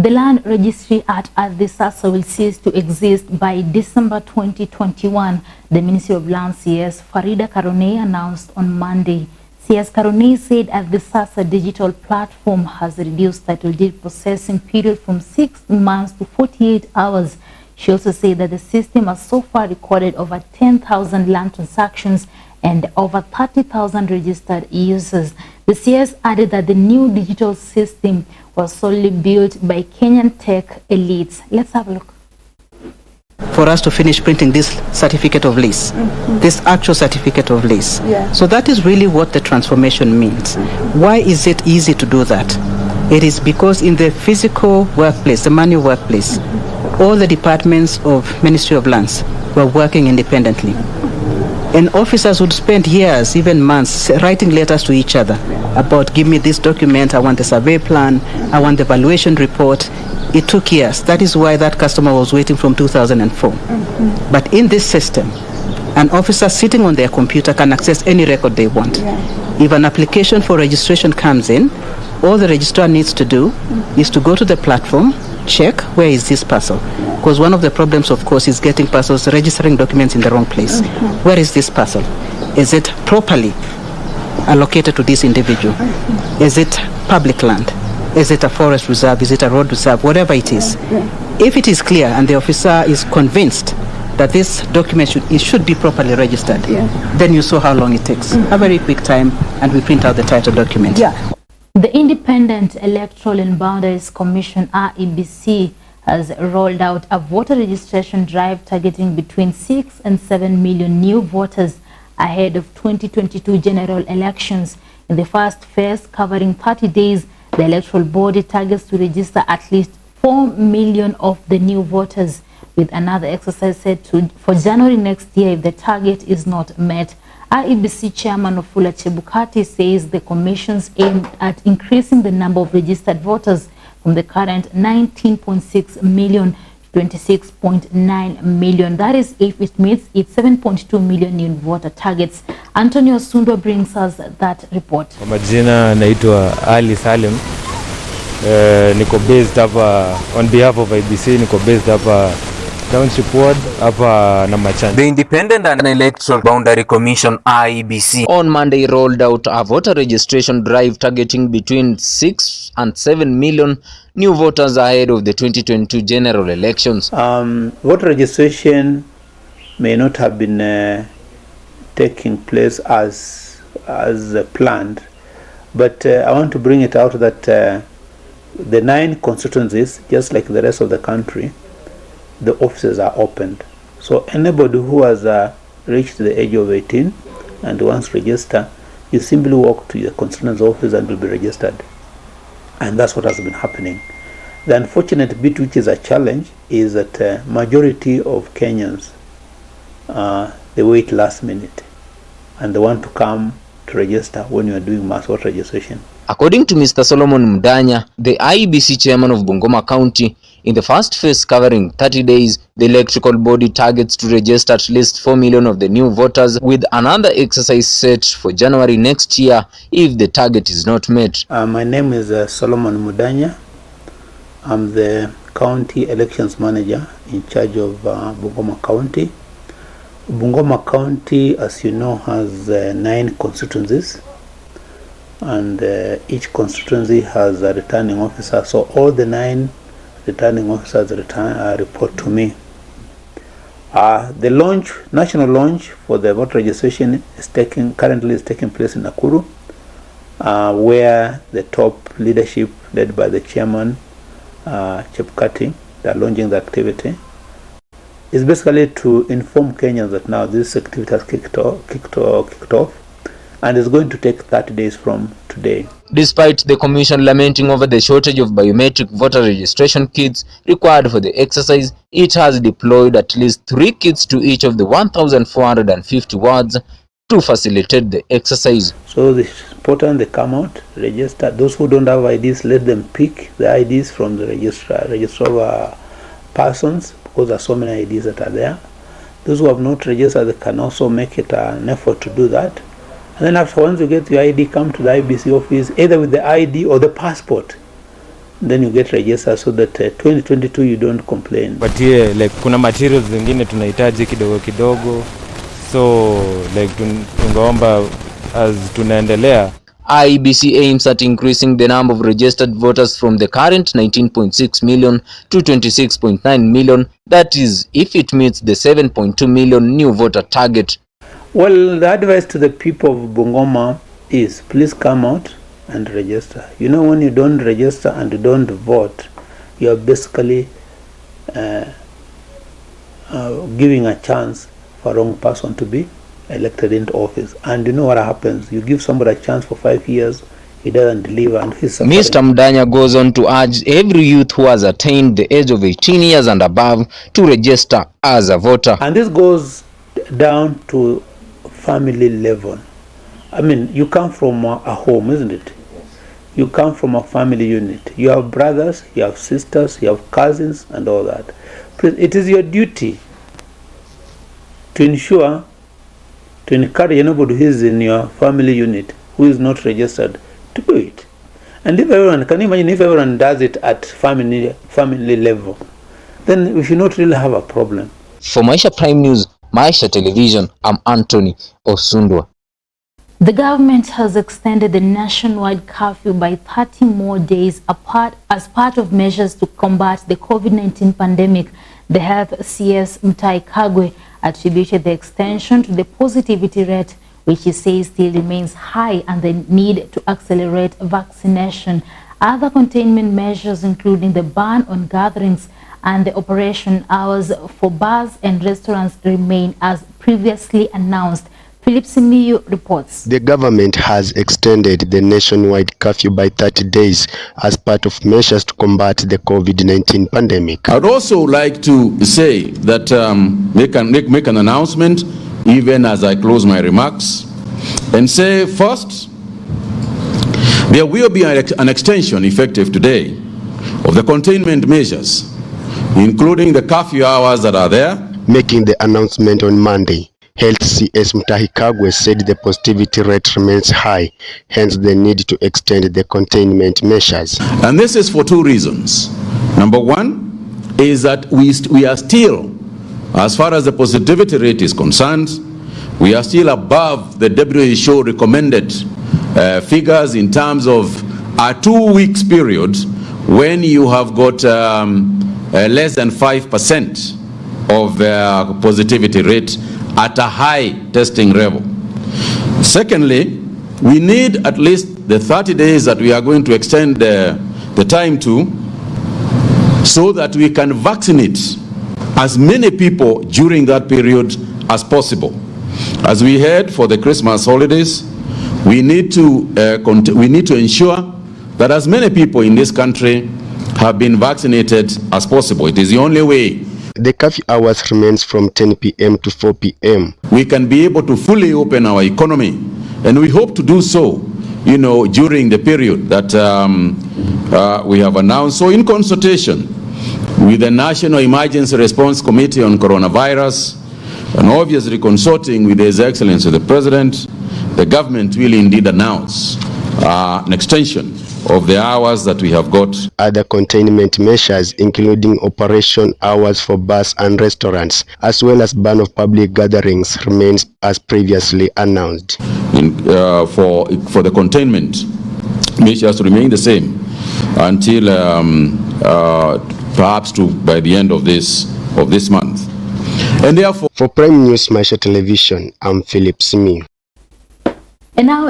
The land registry at Sasa will cease to exist by December 2021, the Ministry of Land CS Farida Karone announced on Monday. CS Karone said Sasa digital platform has reduced title deed processing period from 6 months to 48 hours. She also said that the system has so far recorded over 10,000 land transactions and over 30,000 registered users. The CS added that the new digital system was solely built by Kenyan tech elites. Let's have a look. For us to finish printing this certificate of lease, this actual certificate of lease. Yeah. So that is really what the transformation means. Why is it easy to do that? It is because in the physical workplace, the manual workplace, all the departments of Ministry of Lands were working independently. And officers would spend years, even months, writing letters to each other about, give me this document, I want the survey plan, I want the valuation report. It took years. That is why that customer was waiting from 2004. But in this system, an officer sitting on their computer can access any record they want. If an application for registration comes in, all the registrar needs to do is to go to the platform, check where is this parcel. Because one of the problems, of course, is getting parcels, registering documents in the wrong place. Where is this parcel? Is it properly allocated to this individual? Is it public land? Is it a forest reserve? Is it a road reserve? Whatever it is. If it is clear and the officer is convinced that this document should be properly registered, then you saw how long it takes. A very quick time, and we print out the title document. The Independent Electoral and Boundaries Commission, IEBC, has rolled out a voter registration drive targeting between 6 and 7 million new voters ahead of 2022 general elections. In the first phase, covering 30 days, the electoral body targets to register at least 4 million of the new voters, with another exercise set for January next year if the target is not met. IEBC Chairman Ofula Chebukati says the commission's aimed at increasing the number of registered voters from the current 19.6 million to 26.9 million. That is if it meets its 7.2 million new voter targets. Antonio Sundwa brings us that report. Kwa majina naitwa Ali Salim. Niko based hapa on behalf of IBC, niko based hapa Township Ward hapa na Machan. The Independent and Electoral Boundary Commission IEBC on Monday rolled out a voter registration drive targeting between 6 and 7 million new voters ahead of the 2022 general elections. Voter registration may not have been taking place as planned, but I want to bring it out that the 9 constituencies, just like the rest of the country, the offices are opened. So anybody who has reached the age of 18 and wants to register, you simply walk to the constituency office and will be registered. And that's what has been happening. The unfortunate bit, which is a challenge, is that majority of Kenyans, they wait last minute and they want to come to register when you are doing mass voter registration. According to Mr. Solomon Mdanya, the IEBC chairman of Bungoma County, in the first phase covering 30 days, the electoral body targets to register at least 4 million of the new voters, with another exercise set for January next year if the target is not met. My name is Solomon Mudanya. I'm the county elections manager in charge of Bungoma County. Bungoma County, as you know, has 9 constituencies, and each constituency has a returning officer. So all the 9 returning officers report to me. The national launch for the voter registration is currently taking place in Nakuru, where the top leadership led by the chairman, Chebukati, they are launching the activity. It's basically to inform Kenyans that now this activity has kicked off, and it's going to take 30 days from today. Despite the commission lamenting over the shortage of biometric voter registration kits required for the exercise, it has deployed at least 3 kits to each of the 1,450 wards to facilitate the exercise. So it's important they come out, register. Those who don't have IDs, let them pick the IDs from the register persons, because there are so many IDs that are there. Those who have not registered, they can also make it an effort to do that. And then once you get your ID, come to the IBC office, either with the ID or the passport. then you get registered so that 2022 you don't complain. But yeah, like kuna materials zingine tunahitaji kidogo kidogo, so like tungeomba as tunaendelea. IEBC aims at increasing the number of registered voters from the current 19.6 million to 26.9 million, that is, if it meets the 7.2 million new voter target. Well, the advice to the people of Bungoma is please come out and register. You know, when you don't register and you don't vote, you are basically giving a chance for a wrong person to be elected into office. And you know what happens? You give somebody a chance for 5 years, he doesn't deliver, and he's suffering. Mr. Mdanya goes on to urge every youth who has attained the age of 18 years and above to register as a voter. And this goes down to family level. I mean, you come from a home, isn't it? You come from a family unit. You have brothers, you have sisters, you have cousins, and all that. Please, it is your duty to ensure, to encourage anybody who is in your family unit who is not registered to do it. And if everyone, can you imagine if everyone does it at family level, then we should not really have a problem. For Maisha Prime News, Maisha Television, I'm Anthony Osundwa. The government has extended the nationwide curfew by 30 more days as part of measures to combat the COVID-19 pandemic. The Health CS Mutahi Kagwe attributed the extension to the positivity rate, which he says still remains high, and the need to accelerate vaccination. Other containment measures, including the ban on gatherings and the operation hours for bars and restaurants, remain as previously announced. Philip Simiyu reports. The government has extended the nationwide curfew by 30 days as part of measures to combat the COVID-19 pandemic. I would also like to say that make an announcement even as I close my remarks and say first, there will be an extension effective today of the containment measures, including the curfew hours that are there. Making the announcement on Monday, Health CS Mutahi Kagwe said the positivity rate remains high, hence the need to extend the containment measures. And this is for two reasons. Number one is that we are still, as far as the positivity rate is concerned, we are still above the WHO recommended figures in terms of a 2 weeks period when you have got less than 5% of positivity rate at a high testing level. Secondly, we need at least the 30 days that we are going to extend the time to, so that we can vaccinate as many people during that period as possible. As we head for the Christmas holidays, we need to ensure that as many people in this country have been vaccinated as possible. It is the only way. The curfew hours remains from 10 p.m. to 4 p.m. We can be able to fully open our economy, and we hope to do so, during the period that we have announced. So in consultation with the National Emergency Response Committee on Coronavirus, and obviously consulting with His Excellency the President, the government will indeed announce an extension of the hours that we have got. Other containment measures, including operation hours for bars and restaurants, as well as ban of public gatherings, remains as previously announced. For the containment measures to remain the same until perhaps by the end of this month. And therefore, for Prime News Maisha Television, I'm Philip Simiyu. And now